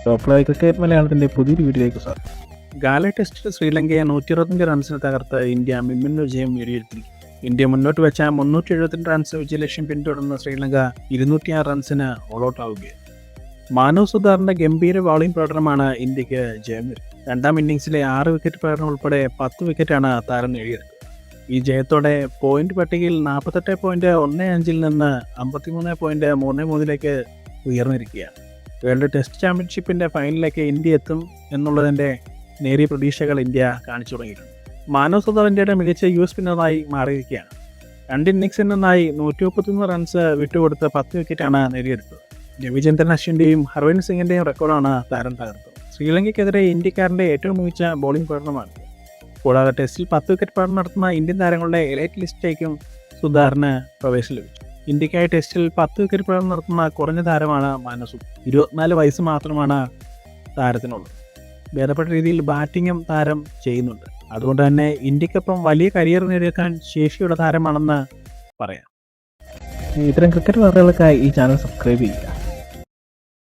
Top live cricket മലയാളത്തിൻ്റെ പുതിയൊരു വീഡിയോയിലേക്ക് സാർ. ഗാല ടെസ്റ്റിൽ ശ്രീലങ്കയെ 125 റൺസിന് തകർത്ത് ഇന്ത്യ മിന്നുന്ന വിജയം നേടിയെടുത്തി. ഇന്ത്യ മുന്നോട്ട് വെച്ച 372 റൺസ് വിജയലക്ഷ്യം പിന്തുടർന്ന ശ്രീലങ്ക 206 റൺസിന് ഓൾ ഔട്ട് ആവുകയാണ്. മാനവ് സുധാറിന്റെ ഗംഭീര ബൗളിംഗ് പ്രകടനമാണ് ഇന്ത്യക്ക് ജയം. രണ്ടാം ഇന്നിംഗ്സിലെ 6 വിക്കറ്റ് പ്രകടനം ഉൾപ്പെടെ 10 വിക്കറ്റാണ് താരം നേടിയെടുത്തത്. ഈ ജയത്തോടെ പോയിന്റ് പട്ടികയിൽ 48.15 നിന്ന് 53.33 ഉയർന്നിരിക്കുകയാണ്. വേൾഡ് ടെസ്റ്റ് ചാമ്പ്യൻഷിപ്പിൻ്റെ ഫൈനലിലേക്ക് ഇന്ത്യ എത്തും എന്നുള്ളതിൻ്റെ നേരിയ പ്രതീക്ഷകൾ ഇന്ത്യ കാണിച്ചു തുടങ്ങിയിട്ടുണ്ട്. മാനവ് സുധാർ ഇന്ത്യയുടെ മികച്ച സ്പിന്നറായി മാറിയിരിക്കുകയാണ്. 2 ഇന്നിംഗ്സിൽ നിന്നായി 131 റൺസ് വിട്ടുകൊടുത്ത് 10 വിക്കറ്റാണ് നേടിയെടുത്തത്. രവിചന്ദ്രൻ അശ്വിൻ്റെയും ഹർവീന്ദർ സിംഗിൻ്റെയും റെക്കോർഡാണ് താരം തകർത്തത്. ശ്രീലങ്കയ്ക്കെതിരെ ഇന്ത്യക്കാരൻ്റെ ഏറ്റവും മികച്ച ബൗളിംഗ് പ്രകടനമാണ്. കൂടാതെ ടെസ്റ്റിൽ 10 വിക്കറ്റ് പ്രകടനം നടത്തുന്ന ഇന്ത്യൻ താരങ്ങളുടെ എലൈറ്റ് ലിസ്റ്റിലേക്കും സുധാറിന് പ്രവേശനം ലഭിച്ചു. ഇന്ത്യക്കായി ടെസ്റ്റിൽ 10 വിക്കറ്റ് പ്രകടനം നടത്തുന്ന കുറഞ്ഞ താരമാണ് മാനവ് സുധാർ. 24 വയസ്സ് മാത്രമാണ് താരത്തിനുള്ളത്. ഭേദപ്പെട്ട രീതിയിൽ ബാറ്റിങ്ങും താരം ചെയ്യുന്നുണ്ട്. അതുകൊണ്ട് തന്നെ ഇന്ത്യക്കൊപ്പം വലിയ കരിയർ നേടിയെടുക്കാൻ ശേഷിയുള്ള താരമാണെന്ന് പറയാം. ഇത്തരം ക്രിക്കറ്റ് വാർത്തകൾക്കായി ഈ ചാനൽ സബ്സ്ക്രൈബ് ചെയ്യുക.